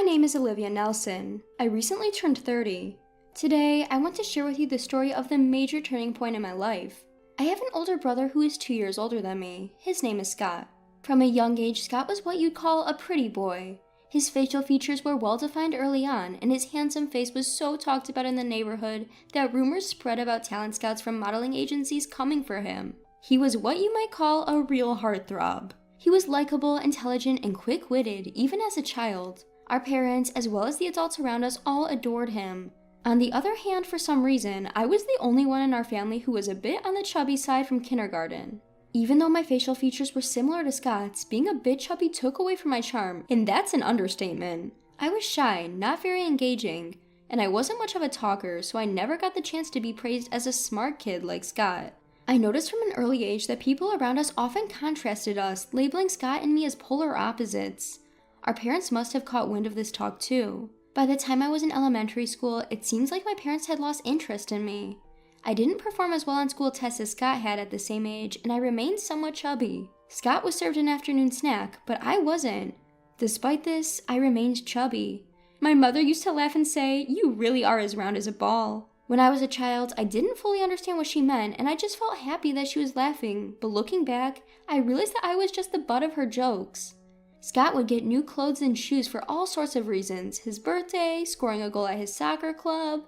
name is Olivia Nelson. I recently turned 30. Today, I want to share with you the story of the major turning point in my life. I have an older brother who is 2 years older than me. His name is Scott. From a young age, Scott was what you'd call a pretty boy. His facial features were well defined early on, and his handsome face was so talked about in the neighborhood that rumors spread about talent scouts from modeling agencies coming for him. He was what you might call a real heartthrob. He was likable, intelligent, and quick-witted, even as a child. Our parents, as well as the adults around us, all adored him. On the other hand, for some reason, I was the only one in our family who was a bit on the chubby side from kindergarten. Even though my facial features were similar to Scott's, being a bit chubby took away from my charm, and that's an understatement. I was shy, not very engaging, and I wasn't much of a talker, so I never got the chance to be praised as a smart kid like Scott. I noticed from an early age that people around us often contrasted us, labeling Scott and me as polar opposites. Our parents must have caught wind of this talk too. By the time I was in elementary school, it seems like my parents had lost interest in me. I didn't perform as well on school tests as Scott had at the same age, and I remained somewhat chubby. Scott was served an afternoon snack, but I wasn't. Despite this, I remained chubby. My mother used to laugh and say, "You really are as round as a ball." When I was a child, I didn't fully understand what she meant, and I just felt happy that she was laughing, but looking back, I realized that I was just the butt of her jokes. Scott would get new clothes and shoes for all sorts of reasons: his birthday, scoring a goal at his soccer club.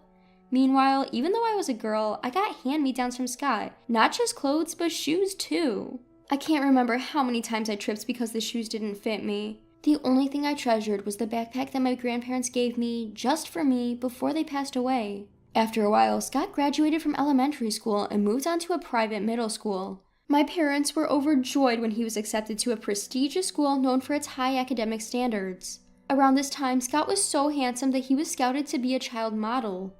Meanwhile, even though I was a girl, I got hand-me-downs from Scott. Not just clothes, but shoes too. I can't remember how many times I tripped because the shoes didn't fit me. The only thing I treasured was the backpack that my grandparents gave me, just for me, before they passed away. After a while, Scott graduated from elementary school and moved on to a private middle school. My parents were overjoyed when he was accepted to a prestigious school known for its high academic standards. Around this time, Scott was so handsome that he was scouted to be a child model.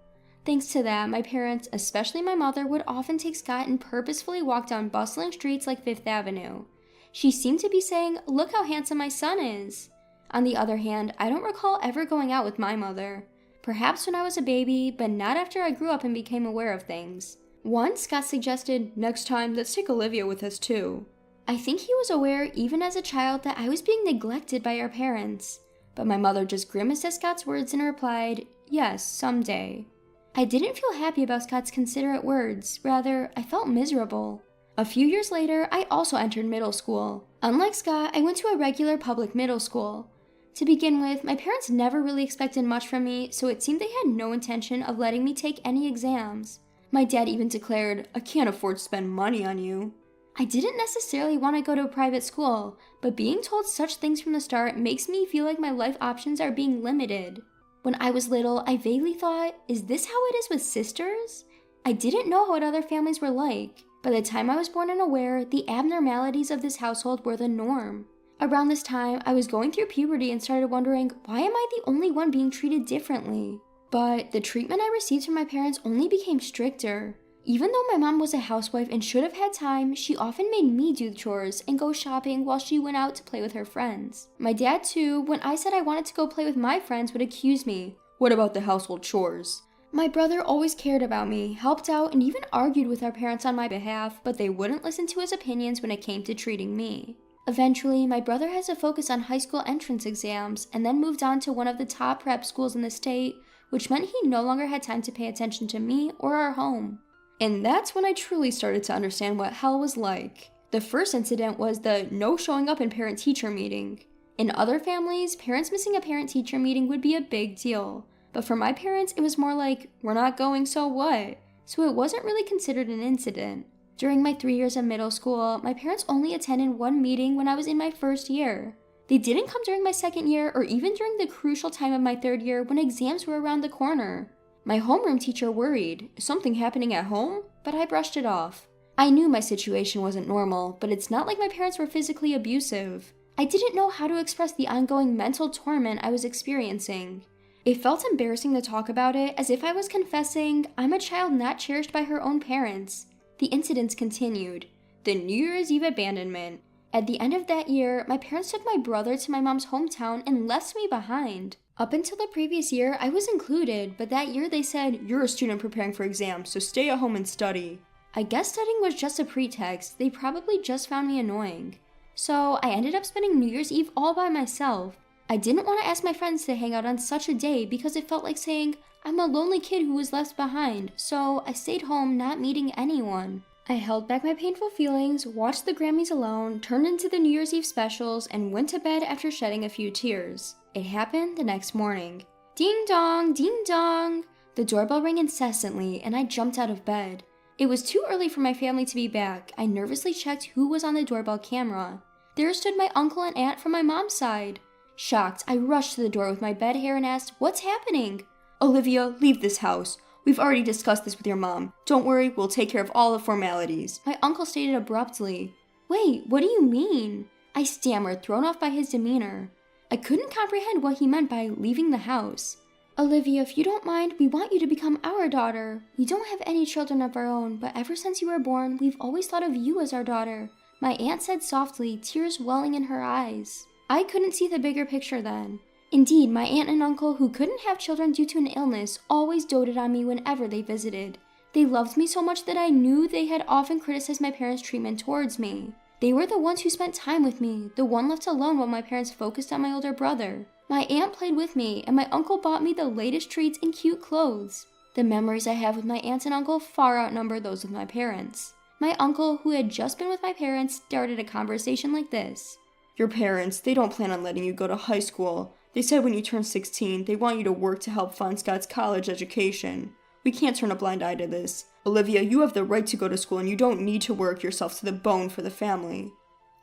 Thanks to that, my parents, especially my mother, would often take Scott and purposefully walk down bustling streets like Fifth Avenue. She seemed to be saying, "Look how handsome my son is." On the other hand, I don't recall ever going out with my mother. Perhaps when I was a baby, but not after I grew up and became aware of things. Once, Scott suggested, "Next time, let's take Olivia with us too." I think he was aware, even as a child, that I was being neglected by our parents. But my mother just grimaced at Scott's words and replied, "Yes, someday." I didn't feel happy about Scott's considerate words. Rather, I felt miserable. A few years later, I also entered middle school. Unlike Scott, I went to a regular public middle school. To begin with, my parents never really expected much from me, so it seemed they had no intention of letting me take any exams. My dad even declared, "I can't afford to spend money on you." I didn't necessarily want to go to a private school, but being told such things from the start makes me feel like my life options are being limited. When I was little, I vaguely thought, is this how it is with sisters? I didn't know what other families were like. By the time I was born and aware, the abnormalities of this household were the norm. Around this time, I was going through puberty and started wondering, why am I the only one being treated differently? But the treatment I received from my parents only became stricter. Even though my mom was a housewife and should have had time, she often made me do the chores and go shopping while she went out to play with her friends. My dad too, when I said I wanted to go play with my friends, would accuse me. "What about the household chores?" My brother always cared about me, helped out, and even argued with our parents on my behalf, but they wouldn't listen to his opinions when it came to treating me. Eventually, my brother had to focus on high school entrance exams and then moved on to one of the top prep schools in the state, which meant he no longer had time to pay attention to me or our home. And that's when I truly started to understand what hell was like. The first incident was the no showing up in parent-teacher meeting. In other families, parents missing a parent-teacher meeting would be a big deal. But for my parents, it was more like, "We're not going, so what?" So it wasn't really considered an incident. During my 3 years of middle school, my parents only attended one meeting when I was in my first year. They didn't come during my second year or even during the crucial time of my third year when exams were around the corner. My homeroom teacher worried, "Is something happening at home?" But I brushed it off. I knew my situation wasn't normal, but it's not like my parents were physically abusive. I didn't know how to express the ongoing mental torment I was experiencing. It felt embarrassing to talk about it, as if I was confessing I'm a child not cherished by her own parents. The incidents continued. The New Year's Eve abandonment. At the end of that year, my parents took my brother to my mom's hometown and left me behind. Up until the previous year, I was included, but that year they said, "You're a student preparing for exams, so stay at home and study." I guess studying was just a pretext. They probably just found me annoying. So I ended up spending New Year's Eve all by myself. I didn't want to ask my friends to hang out on such a day because it felt like saying I'm a lonely kid who was left behind, so I stayed home not meeting anyone. I held back my painful feelings, watched the Grammys alone, turned into the New Year's Eve specials, and went to bed after shedding a few tears. It happened the next morning. Ding dong, ding dong! The doorbell rang incessantly, and I jumped out of bed. It was too early for my family to be back. I nervously checked who was on the doorbell camera. There stood my uncle and aunt from my mom's side. Shocked, I rushed to the door with my bed hair and asked, "What's happening?" "Olivia, leave this house. We've already discussed this with your mom. Don't worry, we'll take care of all the formalities," my uncle stated abruptly. "Wait, what do you mean?" I stammered, thrown off by his demeanor. I couldn't comprehend what he meant by leaving the house. "Olivia, if you don't mind, we want you to become our daughter. We don't have any children of our own, but ever since you were born, we've always thought of you as our daughter," my aunt said softly, tears welling in her eyes. I couldn't see the bigger picture then. Indeed, my aunt and uncle, who couldn't have children due to an illness, always doted on me whenever they visited. They loved me so much that I knew they had often criticized my parents' treatment towards me. They were the ones who spent time with me, the one left alone while my parents focused on my older brother. My aunt played with me, and my uncle bought me the latest treats and cute clothes. The memories I have with my aunt and uncle far outnumber those of my parents. My uncle, who had just been with my parents, started a conversation like this. "Your parents, they don't plan on letting you go to high school. They said when you turn 16, they want you to work to help fund Scott's college education. We can't turn a blind eye to this. Olivia, you have the right to go to school and you don't need to work yourself to the bone for the family."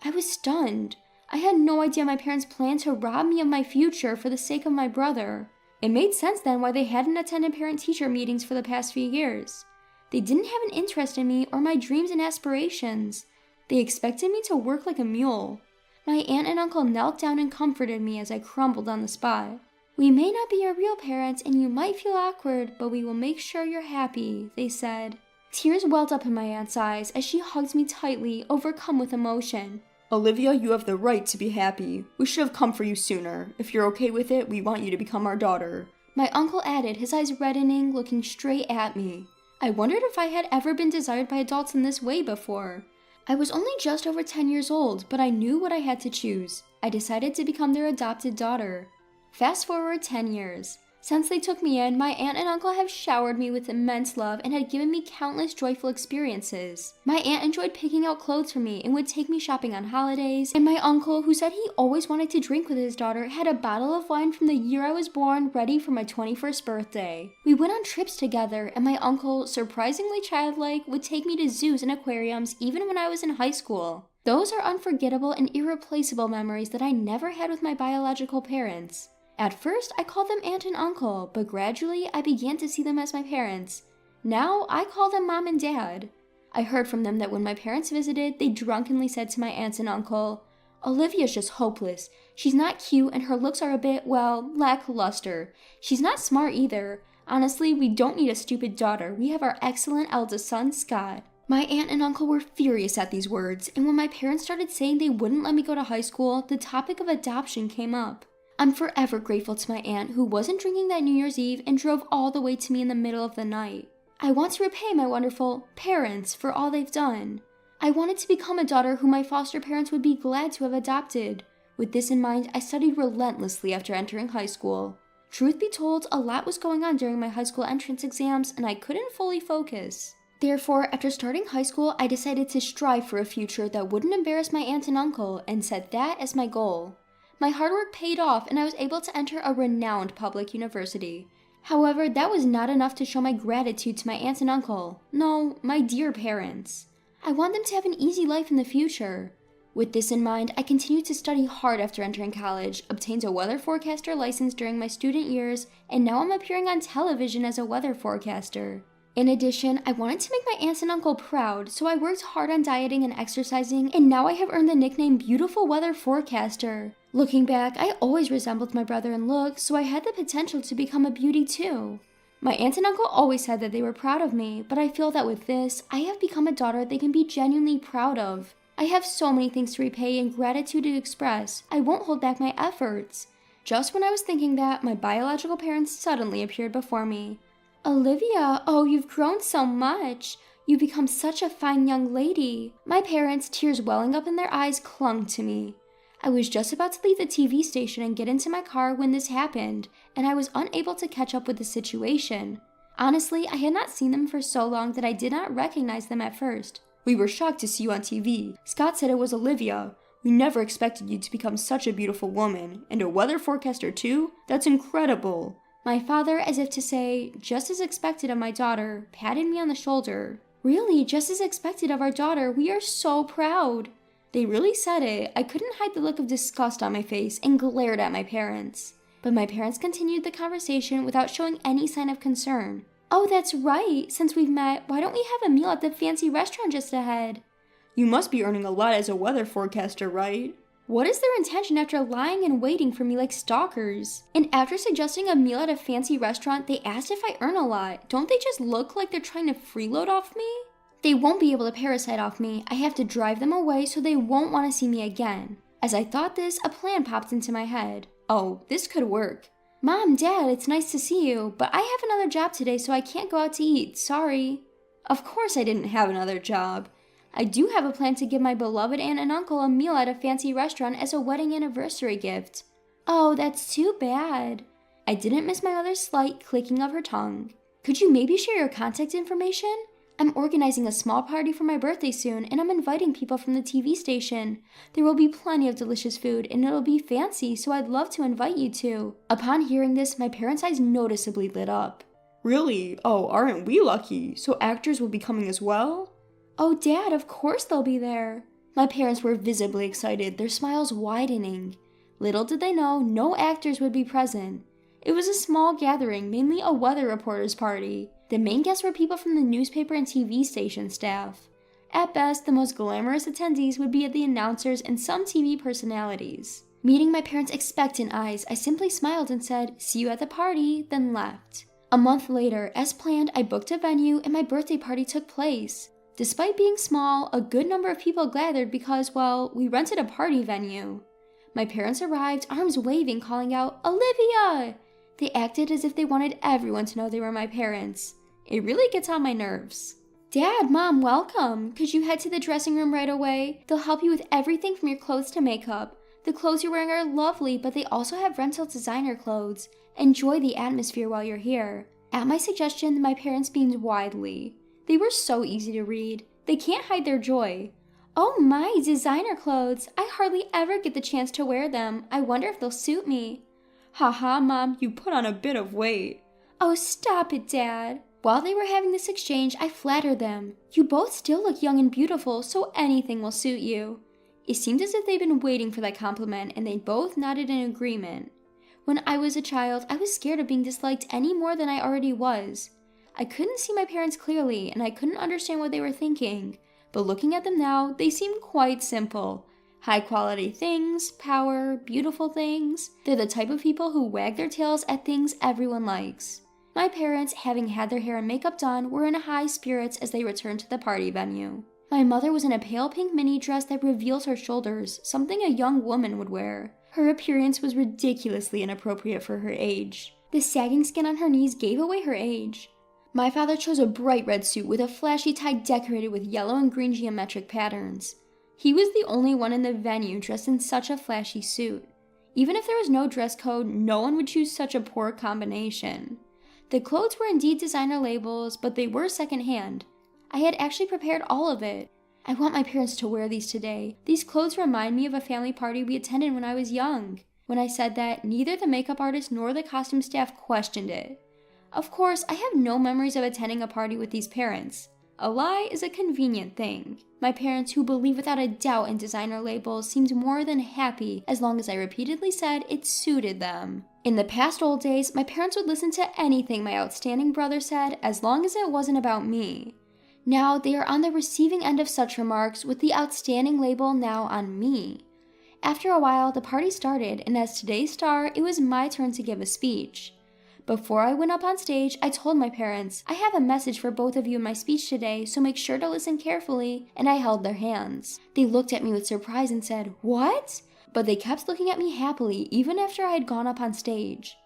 I was stunned. I had no idea my parents planned to rob me of my future for the sake of my brother. It made sense then why they hadn't attended parent-teacher meetings for the past few years. They didn't have an interest in me or my dreams and aspirations. They expected me to work like a mule. My aunt and uncle knelt down and comforted me as I crumbled on the spot. "We may not be your real parents and you might feel awkward, but we will make sure you're happy," they said. Tears welled up in my aunt's eyes as she hugged me tightly, overcome with emotion. "Olivia, you have the right to be happy. We should have come for you sooner. If you're okay with it, we want you to become our daughter," my uncle added, his eyes reddening, looking straight at me. I wondered if I had ever been desired by adults in this way before. I was only just over 10 years old, but I knew what I had to choose. I decided to become their adopted daughter. Fast forward 10 years. Since they took me in, my aunt and uncle have showered me with immense love and had given me countless joyful experiences. My aunt enjoyed picking out clothes for me and would take me shopping on holidays, and my uncle, who said he always wanted to drink with his daughter, had a bottle of wine from the year I was born ready for my 21st birthday. We went on trips together, and my uncle, surprisingly childlike, would take me to zoos and aquariums even when I was in high school. Those are unforgettable and irreplaceable memories that I never had with my biological parents. At first, I called them aunt and uncle, but gradually I began to see them as my parents. Now, I call them mom and dad. I heard from them that when my parents visited, they drunkenly said to my aunts and uncle, "Olivia's just hopeless. She's not cute and her looks are a bit, well, lackluster. She's not smart either. Honestly, we don't need a stupid daughter. We have our excellent eldest son, Scott." My aunt and uncle were furious at these words, and when my parents started saying they wouldn't let me go to high school, the topic of adoption came up. I'm forever grateful to my aunt who wasn't drinking that New Year's Eve and drove all the way to me in the middle of the night. I want to repay my wonderful parents for all they've done. I wanted to become a daughter who my foster parents would be glad to have adopted. With this in mind, I studied relentlessly after entering high school. Truth be told, a lot was going on during my high school entrance exams and I couldn't fully focus. Therefore, after starting high school, I decided to strive for a future that wouldn't embarrass my aunt and uncle and set that as my goal. My hard work paid off and I was able to enter a renowned public university. However, that was not enough to show my gratitude to my aunt and uncle. No, my dear parents. I want them to have an easy life in the future. With this in mind, I continued to study hard after entering college, obtained a weather forecaster license during my student years, and now I'm appearing on television as a weather forecaster. In addition, I wanted to make my aunts and uncle proud, so I worked hard on dieting and exercising, and now I have earned the nickname Beautiful Weather Forecaster. Looking back, I always resembled my brother in looks, so I had the potential to become a beauty too. My aunt and uncle always said that they were proud of me, but I feel that with this, I have become a daughter they can be genuinely proud of. I have so many things to repay and gratitude to express. I won't hold back my efforts. Just when I was thinking that, my biological parents suddenly appeared before me. "Olivia, oh, you've grown so much. You've become such a fine young lady." My parents, tears welling up in their eyes, clung to me. I was just about to leave the TV station and get into my car when this happened, and I was unable to catch up with the situation. Honestly, I had not seen them for so long that I did not recognize them at first. "We were shocked to see you on TV. Scott said it was Olivia. We never expected you to become such a beautiful woman. And a weather forecaster too? That's incredible." My father, as if to say, "Just as expected of my daughter," patted me on the shoulder. "Really, just as expected of our daughter. We are so proud." They really said it. I couldn't hide the look of disgust on my face and glared at my parents. But my parents continued the conversation without showing any sign of concern. "Oh, that's right. Since we've met, why don't we have a meal at the fancy restaurant just ahead?" "You must be earning a lot as a weather forecaster, right?" What is their intention after lying and waiting for me like stalkers? And after suggesting a meal at a fancy restaurant, they asked if I earn a lot. Don't they just look like they're trying to freeload off me? They won't be able to parasite off me. I have to drive them away so they won't want to see me again. As I thought this, a plan popped into my head. Oh, this could work. "Mom, Dad, it's nice to see you, but I have another job today so I can't go out to eat. Sorry." Of course I didn't have another job. I do have a plan to give my beloved aunt and uncle a meal at a fancy restaurant as a wedding anniversary gift. "Oh, that's too bad." I didn't miss my mother's slight clicking of her tongue. "Could you maybe share your contact information? I'm organizing a small party for my birthday soon, and I'm inviting people from the TV station. There will be plenty of delicious food, and it'll be fancy, so I'd love to invite you too." Upon hearing this, my parents' eyes noticeably lit up. "Really? Oh, aren't we lucky? So actors will be coming as well?" "Oh, Dad, of course they'll be there." My parents were visibly excited, their smiles widening. Little did they know, no actors would be present. It was a small gathering, mainly a weather reporter's party. The main guests were people from the newspaper and TV station staff. At best, the most glamorous attendees would be the announcers and some TV personalities. Meeting my parents' expectant eyes, I simply smiled and said, "See you at the party," then left. A month later, as planned, I booked a venue and my birthday party took place. Despite being small, a good number of people gathered because, well, we rented a party venue. My parents arrived, arms waving, calling out, "Olivia!" They acted as if they wanted everyone to know they were my parents. It really gets on my nerves. "Dad, Mom, welcome. Could you head to the dressing room right away? They'll help you with everything from your clothes to makeup. The clothes you're wearing are lovely, but they also have rental designer clothes. Enjoy the atmosphere while you're here." At my suggestion, my parents beamed widely. They were so easy to read. They can't hide their joy. "Oh my, designer clothes. I hardly ever get the chance to wear them. I wonder if they'll suit me." "Haha, Mom, you put on a bit of weight." "Oh, stop it, Dad." While they were having this exchange, I flattered them. "You both still look young and beautiful, so anything will suit you." It seemed as if they'd been waiting for that compliment, and they both nodded in agreement. When I was a child, I was scared of being disliked any more than I already was. I couldn't see my parents clearly, and I couldn't understand what they were thinking. But looking at them now, they seemed quite simple. High-quality things, power, beautiful things. They're the type of people who wag their tails at things everyone likes. My parents, having had their hair and makeup done, were in high spirits as they returned to the party venue. My mother was in a pale pink mini dress that reveals her shoulders, something a young woman would wear. Her appearance was ridiculously inappropriate for her age. The sagging skin on her knees gave away her age. My father chose a bright red suit with a flashy tie decorated with yellow and green geometric patterns. He was the only one in the venue dressed in such a flashy suit. Even if there was no dress code, no one would choose such a poor combination. The clothes were indeed designer labels, but they were secondhand. I had actually prepared all of it. I want my parents to wear these today. These clothes remind me of a family party we attended when I was young. When I said that, neither the makeup artist nor the costume staff questioned it. Of course, I have no memories of attending a party with these parents. A lie is a convenient thing. My parents, who believe without a doubt in designer labels, seemed more than happy as long as I repeatedly said it suited them. In the past old days, my parents would listen to anything my outstanding brother said as long as it wasn't about me. Now they are on the receiving end of such remarks, with the outstanding label now on me. After a while, the party started, and as today's star, it was my turn to give a speech. Before I went up on stage, I told my parents, "I have a message for both of you in my speech today, so make sure to listen carefully," and I held their hands. They looked at me with surprise and said, "What?" But they kept looking at me happily, even after I had gone up on stage.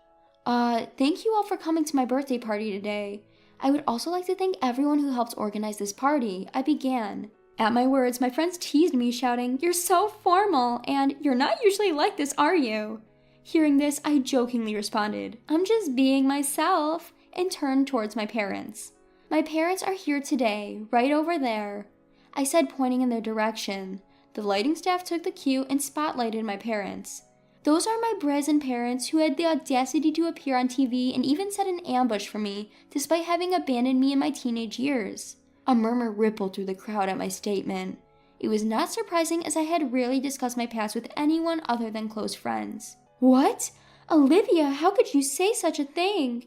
Thank you all for coming to my birthday party today. I would also like to thank everyone who helped organize this party," I began. At my words, my friends teased me, shouting, "You're so formal," and "You're not usually like this, are you?" Hearing this, I jokingly responded, "I'm just being myself," and turned towards my parents. "My parents are here today, right over there," I said, pointing in their direction. The lighting staff took the cue and spotlighted my parents. "Those are my brazen parents who had the audacity to appear on TV and even set an ambush for me, despite having abandoned me in my teenage years." A murmur rippled through the crowd at my statement. It was not surprising, as I had rarely discussed my past with anyone other than close friends. "What? Olivia, how could you say such a thing?"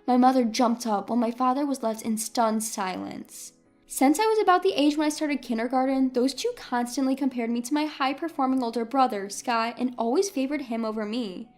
My mother jumped up while my father was left in stunned silence. Since I was about the age when I started kindergarten, those two constantly compared me to my high-performing older brother, Scott, and always favored him over me.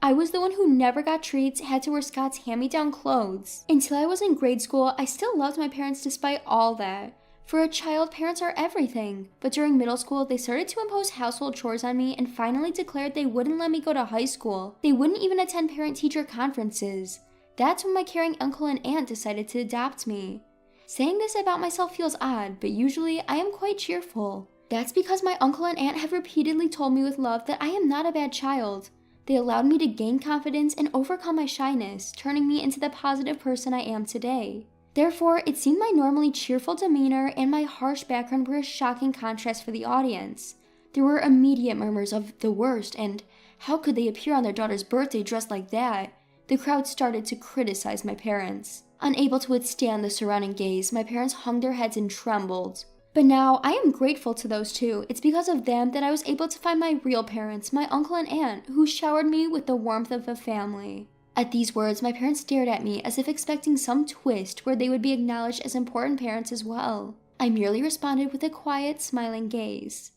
I was the one who never got treats, had to wear Scott's hand-me-down clothes. Until I was in grade school, I still loved my parents despite all that. For a child, parents are everything. But during middle school, they started to impose household chores on me and finally declared they wouldn't let me go to high school. They wouldn't even attend parent-teacher conferences. That's when my caring uncle and aunt decided to adopt me. Saying this about myself feels odd, but usually I am quite cheerful. That's because my uncle and aunt have repeatedly told me with love that I am not a bad child. They allowed me to gain confidence and overcome my shyness, turning me into the positive person I am today. Therefore, it seemed my normally cheerful demeanor and my harsh background were a shocking contrast for the audience. There were immediate murmurs of "the worst" and "how could they appear on their daughter's birthday dressed like that?" The crowd started to criticize my parents. Unable to withstand the surrounding gaze, my parents hung their heads and trembled. But now, I am grateful to those two. It's because of them that I was able to find my real parents, my uncle and aunt, who showered me with the warmth of a family. At these words, my parents stared at me as if expecting some twist where they would be acknowledged as important parents as well. I merely responded with a quiet, smiling gaze.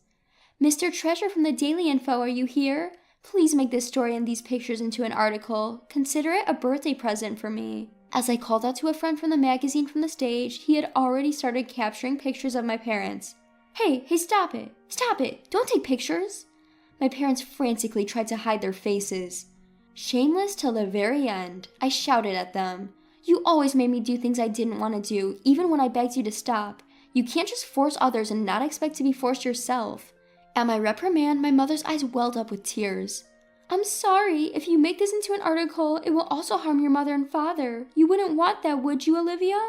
"Mr. Treasure from the Daily Info, are you here? Please make this story and these pictures into an article. Consider it a birthday present for me." As I called out to a friend from the magazine from the stage, he had already started capturing pictures of my parents. Hey, stop it! Stop it! Don't take pictures!" My parents frantically tried to hide their faces. Shameless till the very end, I shouted at them. "You always made me do things I didn't want to do, even when I begged you to stop. You can't just force others and not expect to be forced yourself." At my reprimand, my mother's eyes welled up with tears. "I'm sorry. If you make this into an article, it will also harm your mother and father. You wouldn't want that, would you, Olivia?"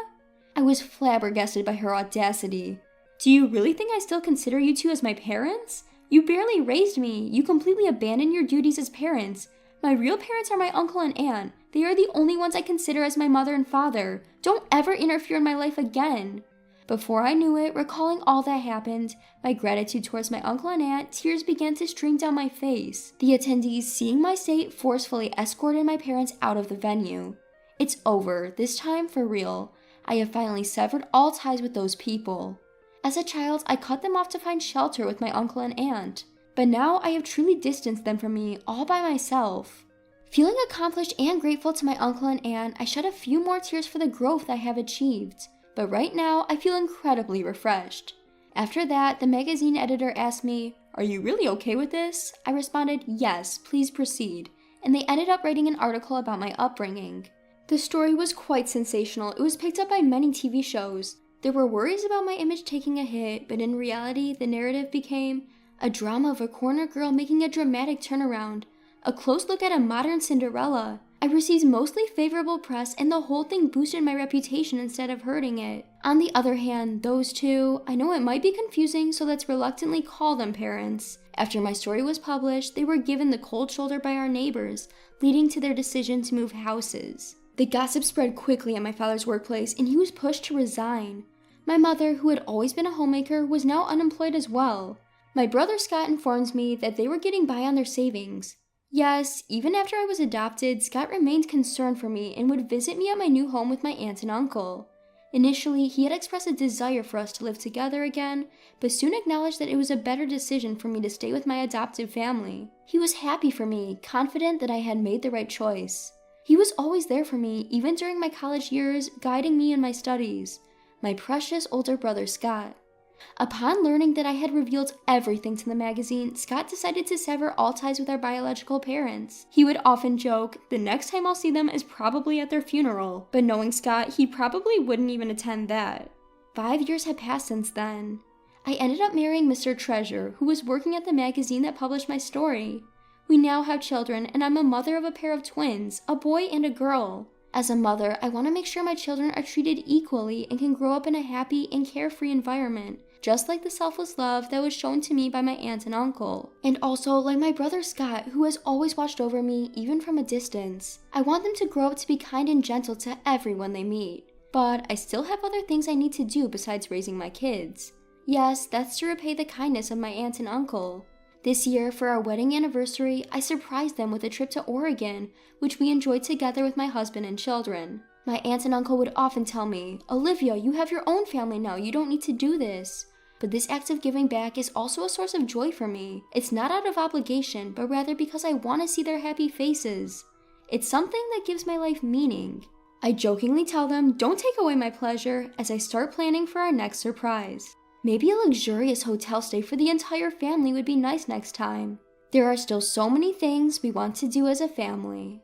I was flabbergasted by her audacity. "Do you really think I still consider you two as my parents? You barely raised me. You completely abandoned your duties as parents. My real parents are my uncle and aunt. They are the only ones I consider as my mother and father. Don't ever interfere in my life again." Before I knew it, recalling all that happened, my gratitude towards my uncle and aunt, tears began to stream down my face. The attendees, seeing my state, forcefully escorted my parents out of the venue. It's over, this time for real. I have finally severed all ties with those people. As a child, I cut them off to find shelter with my uncle and aunt. But now I have truly distanced them from me, all by myself. Feeling accomplished and grateful to my uncle and aunt, I shed a few more tears for the growth I have achieved. But right now, I feel incredibly refreshed. After that, the magazine editor asked me, "Are you really okay with this?" I responded, "Yes, please proceed," and they ended up writing an article about my upbringing. The story was quite sensational. It was picked up by many TV shows. There were worries about my image taking a hit, but in reality, the narrative became a drama of a corner girl making a dramatic turnaround, a close look at a modern Cinderella. I received mostly favorable press, and the whole thing boosted my reputation instead of hurting it. On the other hand, those two, I know it might be confusing, so let's reluctantly call them parents. After my story was published, they were given the cold shoulder by our neighbors, leading to their decision to move houses. The gossip spread quickly at my father's workplace, and he was pushed to resign. My mother, who had always been a homemaker, was now unemployed as well. My brother Scott informs me that they were getting by on their savings. Yes, even after I was adopted, Scott remained concerned for me and would visit me at my new home with my aunt and uncle. Initially, he had expressed a desire for us to live together again, but soon acknowledged that it was a better decision for me to stay with my adoptive family. He was happy for me, confident that I had made the right choice. He was always there for me, even during my college years, guiding me in my studies. My precious older brother Scott. Upon learning that I had revealed everything to the magazine, Scott decided to sever all ties with our biological parents. He would often joke, "The next time I'll see them is probably at their funeral," but knowing Scott, he probably wouldn't even attend that. 5 years had passed since then. I ended up marrying Mr. Treasure, who was working at the magazine that published my story. We now have children, and I'm a mother of a pair of twins, a boy and a girl. As a mother, I want to make sure my children are treated equally and can grow up in a happy and carefree environment, just like the selfless love that was shown to me by my aunt and uncle. And also like my brother Scott, who has always watched over me, even from a distance. I want them to grow up to be kind and gentle to everyone they meet. But I still have other things I need to do besides raising my kids. Yes, that's to repay the kindness of my aunt and uncle. This year, for our wedding anniversary, I surprised them with a trip to Oregon, which we enjoyed together with my husband and children. My aunt and uncle would often tell me, "Olivia, you have your own family now, you don't need to do this." But this act of giving back is also a source of joy for me. It's not out of obligation, but rather because I want to see their happy faces. It's something that gives my life meaning. I jokingly tell them, "Don't take away my pleasure," as I start planning for our next surprise. Maybe a luxurious hotel stay for the entire family would be nice next time. There are still so many things we want to do as a family.